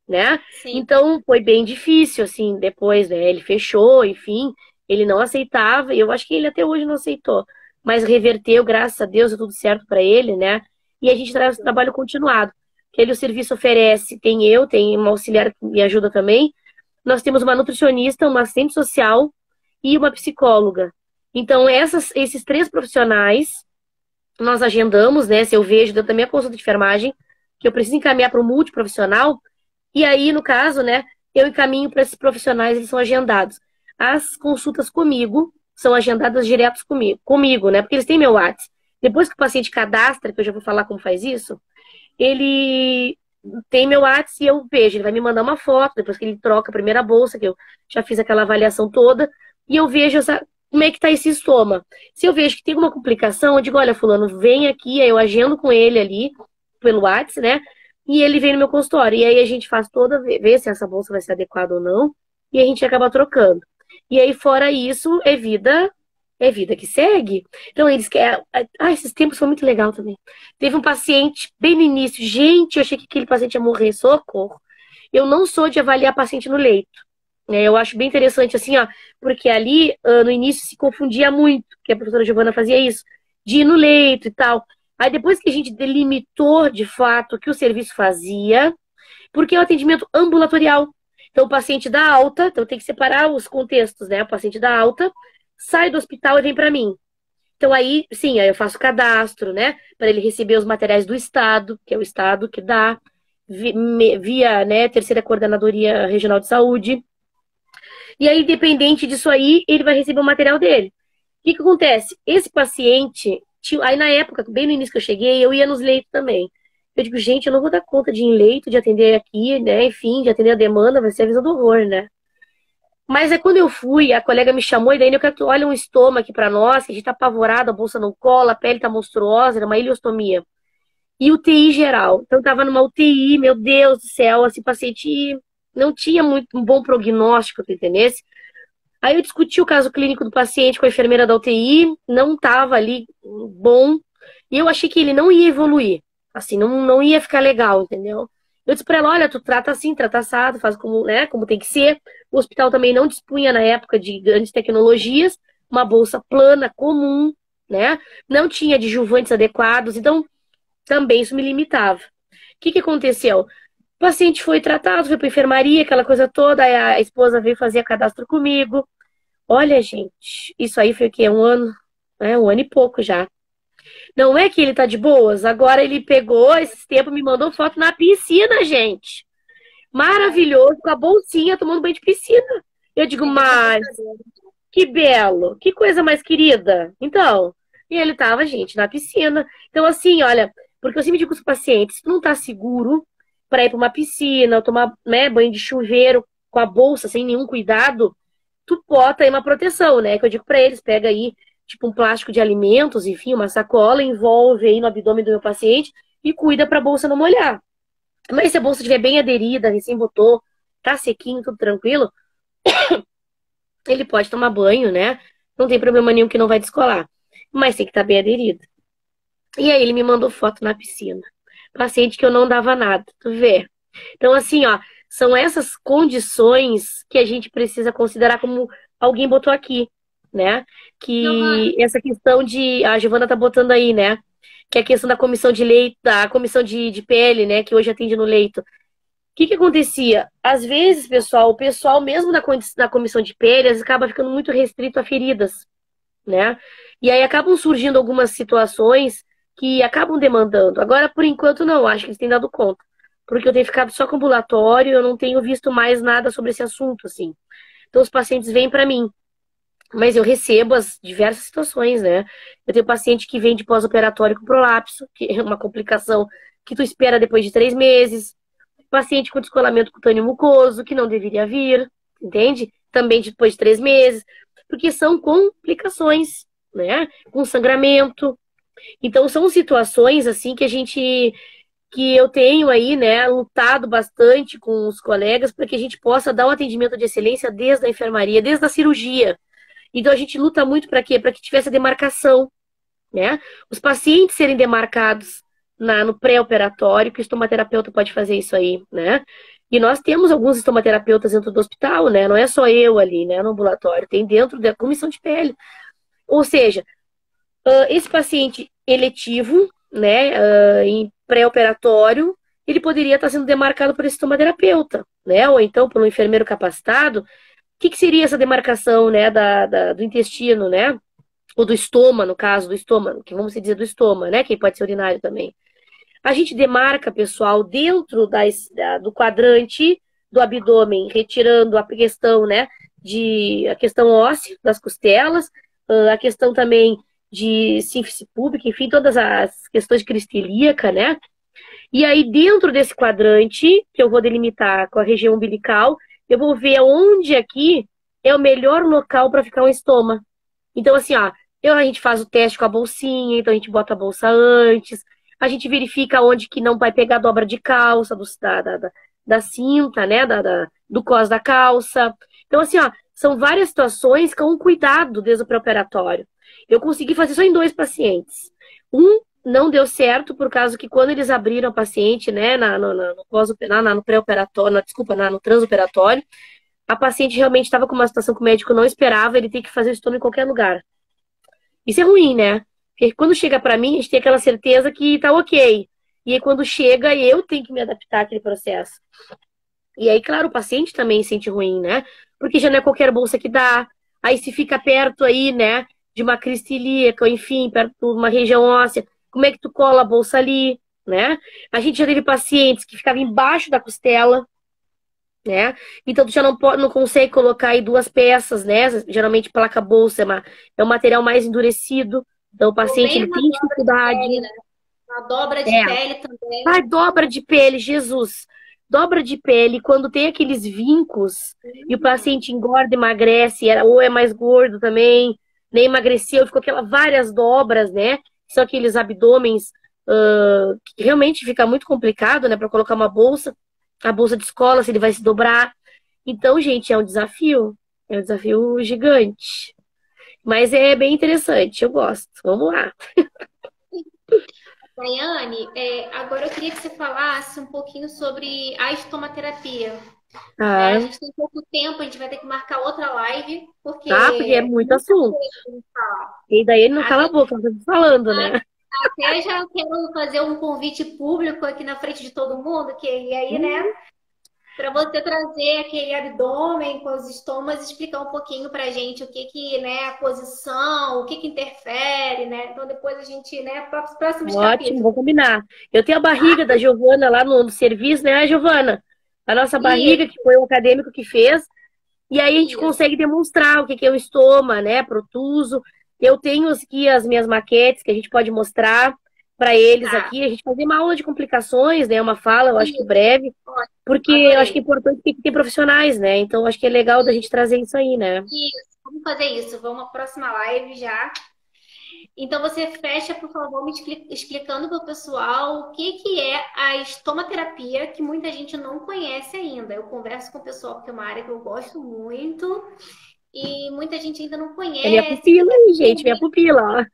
né? Sim. Então, foi bem difícil, assim, depois, né? Ele fechou, enfim, ele não aceitava, e eu acho que ele até hoje não aceitou. Mas reverteu, graças a Deus, é tudo certo para ele, né? E a gente traz trabalho continuado. Que ele, o serviço oferece, tem uma auxiliar que me ajuda também. Nós temos uma nutricionista, uma assistente social e uma psicóloga. Então, esses 3 profissionais, nós agendamos, né? Se eu vejo, dentro da minha consulta de enfermagem, que eu preciso encaminhar para o multiprofissional, e aí, no caso, né, eu encaminho para esses profissionais, eles são agendados. As consultas comigo são agendadas direto comigo, né? Porque eles têm meu WhatsApp. Depois que o paciente cadastra, que eu já vou falar como faz isso, ele tem meu WhatsApp e eu vejo. Ele vai me mandar uma foto, depois que ele troca a primeira bolsa, que eu já fiz aquela avaliação toda, e eu vejo como é que tá esse estômago. Se eu vejo que tem alguma complicação, eu digo, olha, fulano, vem aqui, aí eu agendo com ele ali, pelo WhatsApp, né? E ele vem no meu consultório. E aí a gente faz vê se essa bolsa vai ser adequada ou não, e a gente acaba trocando. E aí, fora isso, é vida que segue. Então, eles querem. Esses tempos foi muito legal também. Teve um paciente bem no início. Gente, eu achei que aquele paciente ia morrer. Socorro. Eu não sou de avaliar paciente no leito. Eu acho bem interessante, assim, ó, porque ali, no início, se confundia muito, que a professora Giovana fazia isso, de ir no leito e tal. Aí, depois que a gente delimitou, de fato, o que o serviço fazia, porque é o atendimento ambulatorial. Então, o paciente dá alta, então tem que separar os contextos, né? O paciente dá alta, sai do hospital e vem para mim. Então aí, sim, aí eu faço cadastro, né? Para ele receber os materiais do Estado, que é o Estado que dá, via, né, Terceira Coordenadoria Regional de Saúde. E aí, independente disso aí, ele vai receber o material dele. O que que acontece? Esse paciente, aí na época, bem no início que eu cheguei, eu ia nos leitos também. Eu digo, gente, eu não vou dar conta de ir em leito, de atender aqui, né? Enfim, de atender a demanda, vai ser a visão do horror, né? Mas é quando eu fui, a colega me chamou, e daí eu quero que tu olhe um estoma aqui pra nós, que a gente tá apavorado, a bolsa não cola, a pele tá monstruosa, era uma ileostomia. E UTI geral. Então eu tava numa UTI, meu Deus do céu, esse paciente não tinha muito um bom prognóstico, tu entendesse? Aí eu discuti o caso clínico do paciente com a enfermeira da UTI, não tava ali bom, e eu achei que ele não ia evoluir, assim, não ia ficar legal, entendeu? Eu disse pra ela, olha, tu trata assim, trata assado, faz como, né, como tem que ser. O hospital também não dispunha na época de grandes tecnologias, uma bolsa plana, comum, né? Não tinha adjuvantes adequados, então também isso me limitava. O que que aconteceu? O paciente foi tratado, foi para enfermaria, aquela coisa toda, aí a esposa veio fazer cadastro comigo. Olha, gente, isso aí foi o quê? Um ano, né? Um ano e pouco já. Não é que ele tá de boas, agora ele pegou, esses tempos me mandou foto na piscina, gente. Maravilhoso, com a bolsinha, tomando banho de piscina. Eu digo, mas que belo, que coisa mais querida. Então, e ele tava, gente, na piscina. Então, assim, olha, porque eu sempre digo com os pacientes, se tu não tá seguro para ir para uma piscina, ou tomar, né, banho de chuveiro com a bolsa, sem nenhum cuidado, tu bota aí uma proteção, né? Que eu digo para eles, pega aí, tipo, um plástico de alimentos, enfim, uma sacola, envolve aí no abdômen do meu paciente e cuida para a bolsa não molhar. Mas se a bolsa estiver bem aderida, recém botou, tá sequinho, tudo tranquilo, ele pode tomar banho, né? Não tem problema nenhum que não vai descolar. Mas tem que estar bem aderido. E aí ele me mandou foto na piscina. Paciente que eu não dava nada, tu vê. Então, assim, ó, são essas condições que a gente precisa considerar como alguém botou aqui, né? Que essa questão de. A Giovana tá botando aí, né? Que é a questão da comissão de leito, da comissão de pele, né? Que hoje atende no leito. O que que acontecia? Às vezes, pessoal, o pessoal mesmo na comissão de pele, às vezes acaba ficando muito restrito a feridas, né? E aí acabam surgindo algumas situações que acabam demandando. Agora, por enquanto, não, acho que eles têm dado conta. Porque eu tenho ficado só com ambulatório, eu não tenho visto mais nada sobre esse assunto, assim. Então, os pacientes vêm para mim. Mas eu recebo as diversas situações, né? Eu tenho paciente que vem de pós-operatório com prolapso, que é uma complicação que tu espera depois de 3 meses. Paciente com descolamento cutâneo mucoso, que não deveria vir, entende? Também depois de 3 meses. Porque são complicações, né? Com sangramento. Então, são situações, assim, que eu tenho aí, né, lutado bastante com os colegas para que a gente possa dar um atendimento de excelência desde a enfermaria, desde a cirurgia. Então a gente luta muito para quê? Para que tivesse a demarcação, né? Os pacientes serem demarcados no pré-operatório, que o estomaterapeuta pode fazer isso aí, né? E nós temos alguns estomaterapeutas dentro do hospital, né? Não é só eu ali, né, no ambulatório, tem dentro da comissão de pele. Ou seja, esse paciente eletivo, né, em pré-operatório, ele poderia estar sendo demarcado por esse estomaterapeuta, né? Ou então por um enfermeiro capacitado. O que seria essa demarcação, né, do intestino, né? Ou do estômago, no caso, do estômago, que vamos dizer do estômago, né? Que pode ser urinário também. A gente demarca, pessoal, dentro do quadrante do abdômen, retirando a questão, né, a questão óssea das costelas, a questão também de sínfise púbica, enfim, todas as questões de crista ilíaca, né? E aí, dentro desse quadrante, que eu vou delimitar com a região umbilical, eu vou ver onde aqui é o melhor local para ficar um estoma. Então, assim, ó, a gente faz o teste com a bolsinha, então a gente bota a bolsa antes, a gente verifica onde que não vai pegar dobra de calça, da cinta, né, do cós da calça. Então, assim, ó, são várias situações com cuidado desde o pré-operatório. Eu consegui fazer só em 2 pacientes. Um não deu certo por causa que quando eles abriram a paciente, né, no pré-operatório, desculpa, no transoperatório, a paciente realmente estava com uma situação que o médico não esperava, ele tem que fazer o estouro em qualquer lugar. Isso é ruim, né? Porque quando chega para mim, a gente tem aquela certeza que tá ok. E aí quando chega, eu tenho que me adaptar àquele processo. E aí, claro, o paciente também sente ruim, né? Porque já não é qualquer bolsa que dá. Aí se fica perto aí, né, de uma crista ilíaca, ou enfim, perto de uma região óssea, como é que tu cola a bolsa ali, né? A gente já teve pacientes que ficavam embaixo da costela, né? Então tu já não consegue colocar aí duas peças, né? Geralmente placa bolsa é um material mais endurecido, então o Ou paciente bem ele uma tem dobra de dificuldade. pele, né? Uma dobra de É, pele também. ai, dobra de pele, Jesus. Dobra de pele, quando tem aqueles vincos e o paciente engorda, emagrece, ou é mais gordo também, nem emagreceu, ficou várias dobras, né? São aqueles abdômenes que realmente fica muito complicado, né? Para colocar uma bolsa, a bolsa de escola, se ele vai se dobrar. Então, gente, é um desafio gigante. Mas é bem interessante, eu gosto. Vamos lá. Daiane, agora eu queria que você falasse um pouquinho sobre a estomaterapia, né? A Tá, gente tem pouco tempo, a gente vai ter que marcar outra live, porque tá? Porque é é muito muita assunto. coisa pra gente falar. E daí ele não cala Até, a boca, eu tô falando, né? até já quero fazer um convite público aqui na frente de todo mundo, e aí, né, para você trazer aquele abdômen com os estomas e explicar um pouquinho pra gente o que, né, a posição, o que interfere, né? Então depois a gente, né, próximos Ótimo, capítulos, vou combinar. Eu tenho a tá? barriga da Giovana lá no serviço, né, Giovana? A nossa barriga, Isso, que foi o acadêmico que fez, e aí a gente isso. consegue demonstrar o que é o estoma, né, protuso. Eu tenho aqui as minhas maquetes que a gente pode mostrar para eles Tá. aqui. A gente fazer uma aula de complicações, né, uma fala, eu acho que Isso. breve, Ótimo. porque eu acho que é Adorei. importante que ter profissionais, né? Então eu acho que é legal da gente trazer isso aí, né? Isso. Vamos fazer isso. Vamos à próxima live já. Então você fecha, por favor, explicando para o pessoal o que é a estomaterapia, que muita gente não conhece ainda. Eu converso com o pessoal porque é uma área que eu gosto muito e muita gente ainda não É minha conhece. pupila aí, gente, minha pupila, ó.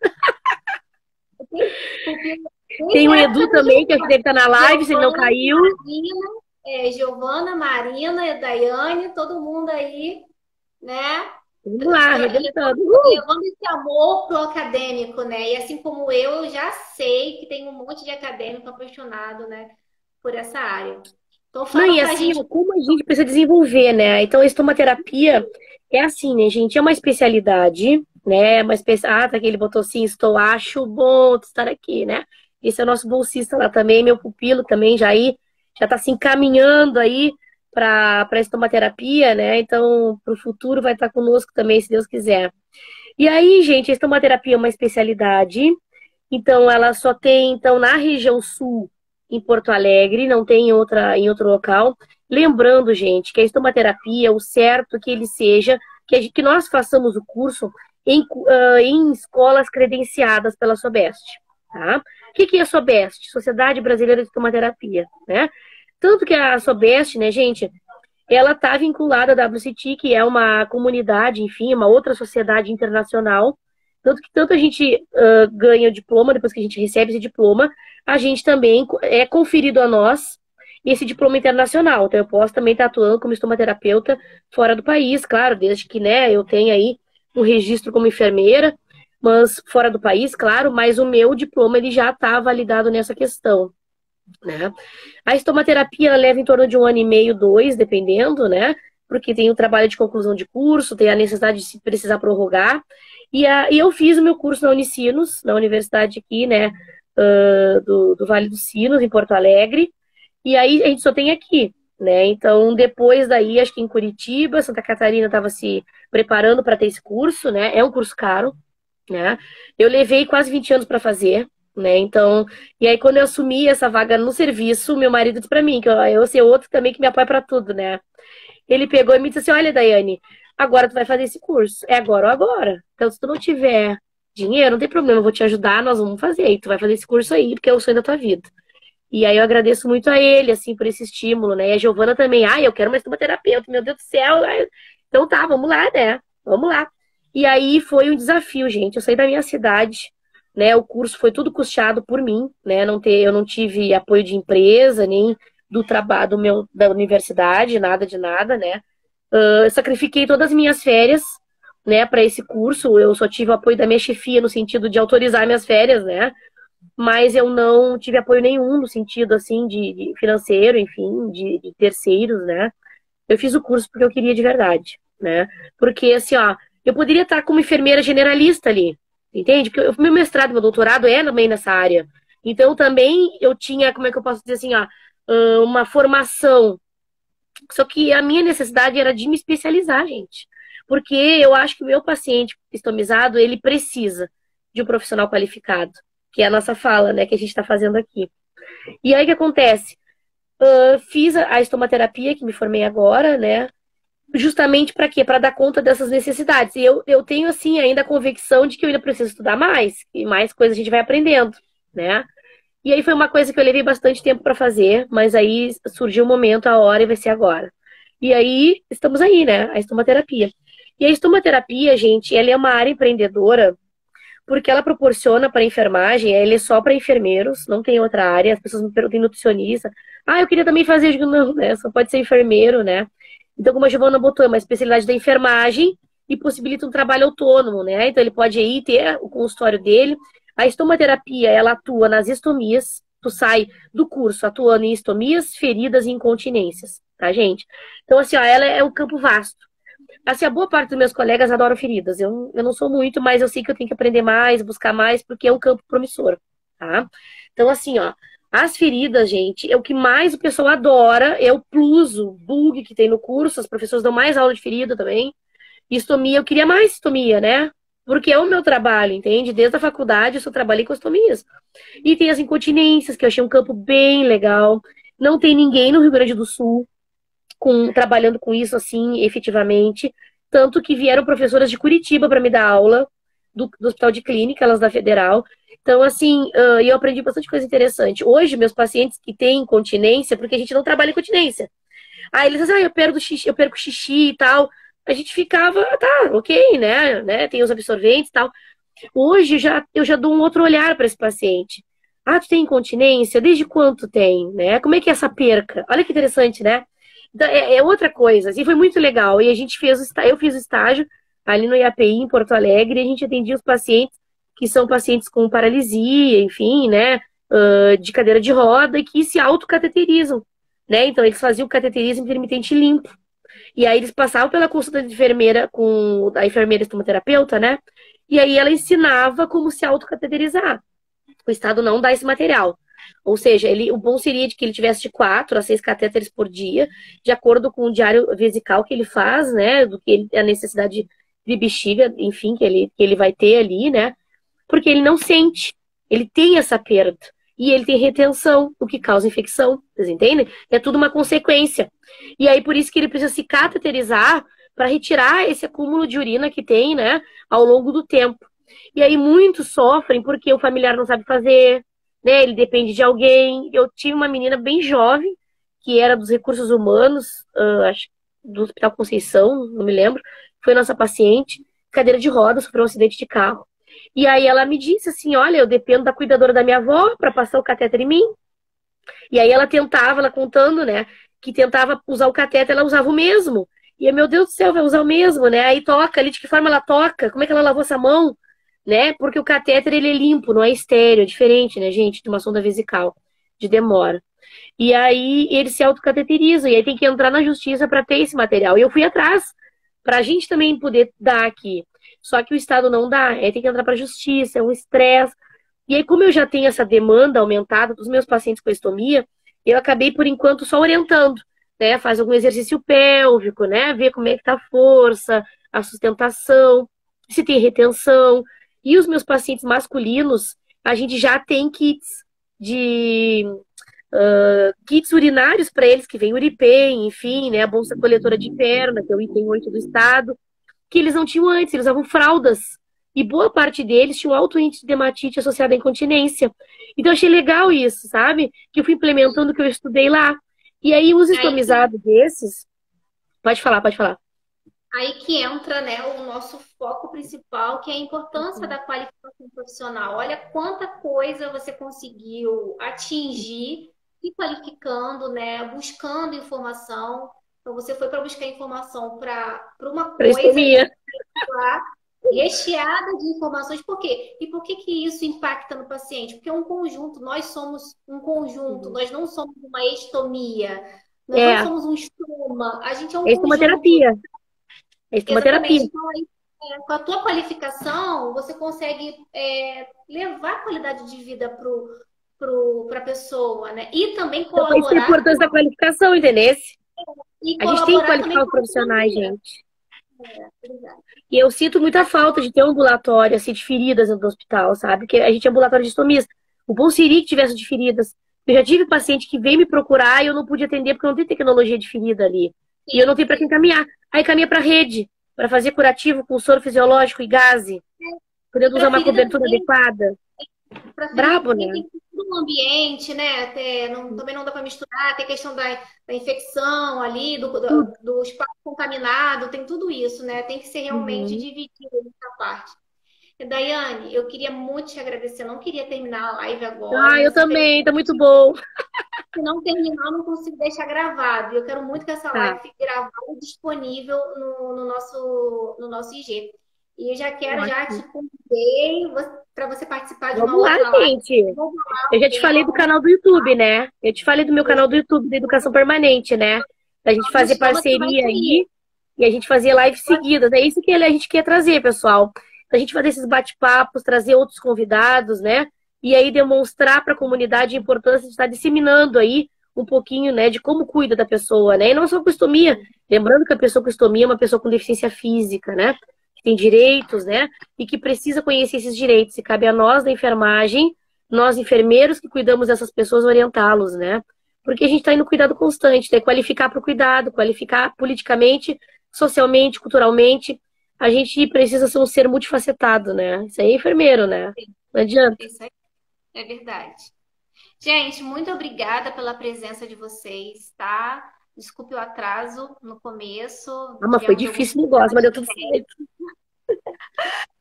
Tem Desde o a Edu época da também, que acho que deve estar na live, se ele não Giovana, caiu. Marina, Giovana, Marina, Daiane, todo mundo aí, né? Vamos lá, Levando, arrebentando. levando esse amor pro acadêmico, né? E assim como eu já sei que tem um monte de acadêmico apaixonado, né, por essa área. Então Não, fala e pra assim, gente. ó, como a gente precisa desenvolver, né? Então, a estomaterapia é assim, né, gente? É uma especialidade, né? Ah, tá aqui, ele botou assim, acho bom estar aqui, né? Esse é o nosso bolsista lá também, meu pupilo também, já tá se encaminhando aí para estomaterapia, né? Então, para o futuro vai estar conosco também, se Deus quiser. E aí, gente, a estomaterapia é uma especialidade. Então, ela só tem, então, na região sul, em Porto Alegre, não tem em outro local. Lembrando, gente, que a estomaterapia, o certo é que ele seja, que nós façamos o curso em escolas credenciadas pela SOBEST, tá? O que é a SOBEST? Sociedade Brasileira de Estomaterapia, né? Tanto que a SOBEST, né, gente, ela está vinculada à WCT, que é uma comunidade, enfim, uma outra sociedade internacional. Tanto a gente ganha o diploma, depois que a gente recebe esse diploma, a gente também é conferido a nós esse diploma internacional. Então, eu posso também estar atuando como estomaterapeuta fora do país, claro, desde que, né, eu tenha aí um registro como enfermeira, mas fora do país, claro, mas o meu diploma ele já está validado nessa questão, né? A estomaterapia ela leva em torno de 1 ano e meio, 2, dependendo, né? Porque tem o trabalho de conclusão de curso, tem a necessidade de se precisar prorrogar. E eu fiz o meu curso na Unicinos, na universidade aqui, né? Do Vale dos Sinos, em Porto Alegre. E aí a gente só tem aqui, né? Então, depois daí, acho que em Curitiba, Santa Catarina estava se preparando para ter esse curso, né? É um curso caro, né? Eu levei quase 20 anos para fazer, né? Então, e aí quando eu assumi essa vaga no serviço, meu marido disse para mim que eu ser outro também que me apoia para tudo, né? Ele pegou e me disse assim: "Olha, Daiane, agora tu vai fazer esse curso. É agora ou agora. Então, se tu não tiver dinheiro, não tem problema, eu vou te ajudar, nós vamos fazer. E tu vai fazer esse curso aí, porque é o sonho da tua vida." E aí eu agradeço muito a ele, assim, por esse estímulo, né? E a Giovana também, eu quero uma estomaterapeuta, meu Deus do céu. Então tá, vamos lá, né? Vamos lá. E aí foi um desafio, gente. Eu saí da minha cidade, né? O curso foi tudo custeado por mim, né? Eu não tive apoio de empresa, nem do trabalho da universidade, nada de nada, né? Eu sacrifiquei todas as minhas férias, né, para esse curso. Eu só tive o apoio da minha chefia no sentido de autorizar minhas férias, né? Mas eu não tive apoio nenhum no sentido, assim, de financeiro, enfim, de terceiros, né? Eu fiz o curso porque eu queria de verdade, né? Porque, assim, ó, eu poderia estar como enfermeira generalista ali, entende? Porque o meu mestrado, meu doutorado é também nessa área. Então também eu tinha, como é que eu posso dizer assim, ó, uma formação. Só que a minha necessidade era de me especializar, gente. Porque eu acho que o meu paciente estomizado, ele precisa de um profissional qualificado, que é a nossa fala, né, que a gente está fazendo aqui. E aí o que acontece? Fiz a estomaterapia, que me formei agora, né? Justamente para quê? Para dar conta dessas necessidades. E eu tenho, assim, ainda a convicção de que eu ainda preciso estudar mais, e mais coisas a gente vai aprendendo, né? E aí foi uma coisa que eu levei bastante tempo para fazer, mas aí surgiu o momento, a hora, e vai ser agora. E aí, estamos aí, né? A estomaterapia. E a estomaterapia, gente, ela é uma área empreendedora, porque ela proporciona para a enfermagem, ela é só para enfermeiros, não tem outra área. As pessoas me perguntam, nutricionista. Ah, eu queria também fazer. Eu digo, não, né? Só pode ser enfermeiro, né? Então, como a Giovana botou, é uma especialidade da enfermagem e possibilita um trabalho autônomo, né? Então, ele pode ir ter o consultório dele. A estomaterapia, ela atua nas estomias. Tu sai do curso atuando em estomias, feridas e incontinências, tá, gente? Então, assim, ó, ela é um campo vasto. Assim, a boa parte dos meus colegas adoram feridas. Eu não sou muito, mas eu sei que eu tenho que aprender mais, buscar mais, porque é um campo promissor, tá? Então, assim, ó, as feridas, gente, é o que mais o pessoal adora, é o plus, o bug que tem no curso, as professoras dão mais aula de ferida também. Estomia, eu queria mais estomia, né? Porque é o meu trabalho, entende? Desde a faculdade eu só trabalhei com estomias. E tem as incontinências, que eu achei um campo bem legal. Não tem ninguém no Rio Grande do Sul trabalhando com isso assim, efetivamente. Tanto que vieram professoras de Curitiba para me dar aula, do Hospital de Clínica, elas da Federal. Então, assim, eu aprendi bastante coisa interessante. Hoje, meus pacientes que têm incontinência, porque a gente não trabalha em incontinência. Aí eles dizem, eu perco xixi e tal. A gente ficava, tá, ok, né? Tem os absorventes e tal. Hoje eu já dou um outro olhar para esse paciente. Ah, tu tem incontinência? Desde quanto tem, né? Como é que é essa perca? Olha que interessante, né? Então, é outra coisa. E foi muito legal. E a gente eu fiz o estágio ali no IAPI, em Porto Alegre, e a gente atendia os pacientes que são pacientes com paralisia, enfim, né? De cadeira de roda e que se autocateterizam, né? Então, eles faziam o cateterismo intermitente limpo. E aí eles passavam pela consulta de enfermeira com a enfermeira estomoterapeuta, né? E aí ela ensinava como se autocateterizar. O Estado não dá esse material. Ou seja, o bom seria de que ele tivesse de 4 a 6 catéteres por dia, de acordo com o diário vesical que ele faz, né? Do que a necessidade de bexiga, enfim, que ele vai ter ali, né? Porque ele não sente. Ele tem essa perda. E ele tem retenção, o que causa infecção. Vocês entendem? É tudo uma consequência. E aí, por isso que ele precisa se cateterizar para retirar esse acúmulo de urina que tem, né? Ao longo do tempo. E aí, muitos sofrem porque o familiar não sabe fazer, né? Ele depende de alguém. Eu tive uma menina bem jovem, que era dos recursos humanos, acho, do Hospital Conceição, não me lembro. Foi nossa paciente, cadeira de rodas, sofreu um acidente de carro. E aí ela me disse assim, olha, eu dependo da cuidadora da minha avó para passar o catéter em mim. E aí ela contando, né, que tentava usar o catéter, ela usava o mesmo. E eu, meu Deus do céu, vai usar o mesmo, né? Aí toca ali, de que forma ela toca? Como é que ela lavou essa mão? Né? Porque o catéter, ele é limpo, não é estéreo, é diferente, né, gente, de uma sonda vesical, de demora. E aí eles se autocateterizam, e aí tem que entrar na justiça para ter esse material. E eu fui atrás, para a gente também poder dar aqui. Só que o Estado não dá, aí tem que entrar para a justiça, é um estresse. E aí, como eu já tenho essa demanda aumentada dos meus pacientes com estomia, eu acabei, por enquanto, só orientando, né? Faz algum exercício pélvico, né? Ver como é que tá a força, a sustentação, se tem retenção. E os meus pacientes masculinos, a gente já tem kits urinários para eles, que vem Uripen, enfim, né? A bolsa coletora de perna, que é o item 8 do Estado, que eles não tinham antes, eles usavam fraldas. E boa parte deles tinha um alto índice de dermatite associado à incontinência. Então, eu achei legal isso, sabe? Que eu fui implementando o que eu estudei lá. E aí, os estomizados desses... Pode falar, pode falar. Aí que entra, né, o nosso foco principal, que é a importância da qualificação profissional. Olha quanta coisa você conseguiu atingir se qualificando, né, buscando informação. Então, você foi para buscar informação para uma Para coisa estomia. recheada de informações. Por quê? E por que que isso impacta no paciente? Porque é um conjunto, nós somos um conjunto, nós não somos uma estomia, nós não É, somos um estoma, a gente é um é conjunto. estomaterapia. É Exatamente. estomaterapia. Então, Com a tua qualificação, você consegue levar a qualidade de vida para a pessoa, né? E também Então, é isso que é a colaborar importância da qualificação, entendeu? e A gente tem que colaborar também qualificar os com a profissionais, economia. gente. E eu sinto muita falta de ter um ambulatório, assim, de feridas dentro do hospital, sabe? Porque a gente é ambulatório de estomistas. O bom seria que tivesse de feridas. Eu já tive paciente que veio me procurar e eu não pude atender porque não tem tecnologia de ferida ali. E eu não tenho para quem encaminhar. Aí caminha para rede, para fazer curativo com soro fisiológico e gase, podendo usar Para uma ferida cobertura também, adequada. para ferida Brabo, também né? tem tudo um ambiente, né? Também não dá para misturar, tem questão da infecção ali, Tudo. do espaço contaminado, tem tudo isso, né? Tem que ser realmente Uhum. dividido essa parte. Daiane, eu queria muito te agradecer. Eu não queria terminar a live agora, Ah, eu mas também, tá muito infelizmente, bom. se não terminar, eu não consigo deixar gravado. E eu quero muito que essa Tá, live fique gravada e disponível no nosso IG. E eu já te ótimo. convidei para você participar de uma Vamos lá, outra live. gente. Vamos lá Eu o já te falei tema, do vamos canal do YouTube, né? Eu te falei do meu canal do YouTube da Educação Permanente, né? Da gente me fazer chama que vai parceria sair. aí e a gente fazer lives seguidas. É isso que a gente quer trazer, pessoal. A gente fazer esses bate-papos, trazer outros convidados, né? E aí demonstrar para a comunidade a importância de estar disseminando aí um pouquinho, né, de como cuida da pessoa, né? E não só com estomia. Lembrando que a pessoa com estomia é uma pessoa com deficiência física, né? Que tem direitos, né? E que precisa conhecer esses direitos. E cabe a nós da enfermagem, nós enfermeiros que cuidamos dessas pessoas, orientá-los, né? Porque a gente está indo cuidado constante, né? Qualificar para o cuidado, qualificar politicamente, socialmente, culturalmente. A gente precisa ser um ser multifacetado, né? Isso aí é enfermeiro, né? Não adianta. Isso aí é verdade. Gente, muito obrigada pela presença de vocês, tá? Desculpe o atraso no começo, Ah, mas foi tivemos alguns difícil o negócio, mas problemas deu tudo certo.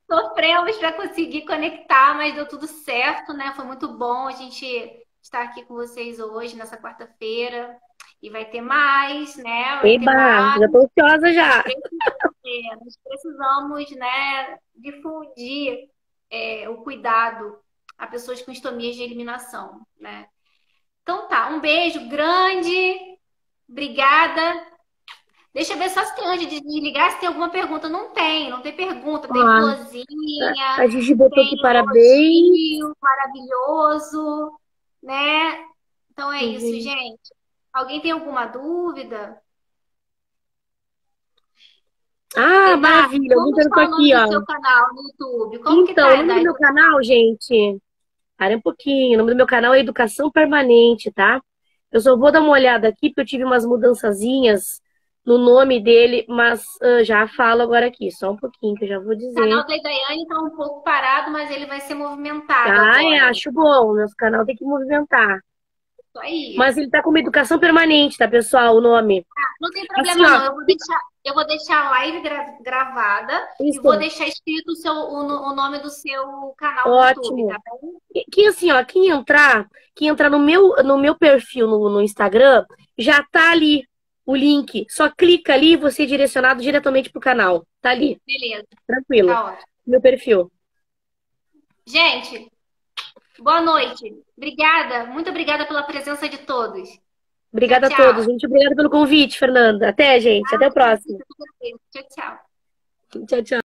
sofremos para conseguir conectar, mas deu tudo certo, né? Foi muito bom a gente estar aqui com vocês hoje, nessa quarta-feira. E vai ter mais, né? Vai ter Eba, mais. já tô ansiosa já. Nós precisamos, né, difundir o cuidado a pessoas com estomias de eliminação, né? Então tá, um beijo grande, obrigada. Deixa eu ver só se tem antes de desligar, se tem alguma pergunta. Não tem pergunta, tem Ó, florzinha, a Gigi botou tem aqui parabéns. elogio maravilhoso, né? Então é isso, Uhum. gente. Alguém tem alguma dúvida? Ah, Dai, maravilha. Alguém como perguntou está o nome aqui, do ó. seu canal no YouTube? Como que Então, o tá, nome do Dai? meu canal, gente, para um pouquinho. O nome do meu canal é Educação Permanente, tá? Eu só vou dar uma olhada aqui, porque eu tive umas mudançazinhas no nome dele, mas já falo agora aqui, só um pouquinho, que eu já vou O dizer. canal da Daiane está um pouco parado, mas ele vai ser movimentado Ah, agora. acho bom. Nosso canal tem que movimentar. Isso aí. Mas ele tá como Educação Permanente, tá, pessoal? O nome. Não tem Assim, problema, ó. não. Eu vou deixar a live gravada e vou Isso, deixar escrito o nome do seu canal no YouTube, tá ótimo. bom? Que assim, ó, quem entrar no meu perfil no Instagram, já tá ali o link. Só clica ali e você é direcionado diretamente pro canal. Tá ali, Beleza, tranquilo. tá ótimo. Meu perfil. Gente, boa noite. Obrigada, muito obrigada pela presença de todos. Tchau, Obrigada a todos, tchau. gente. Obrigada pelo convite, Fernanda. Até, gente. Até o próximo. Tchau, tchau. Tchau, tchau.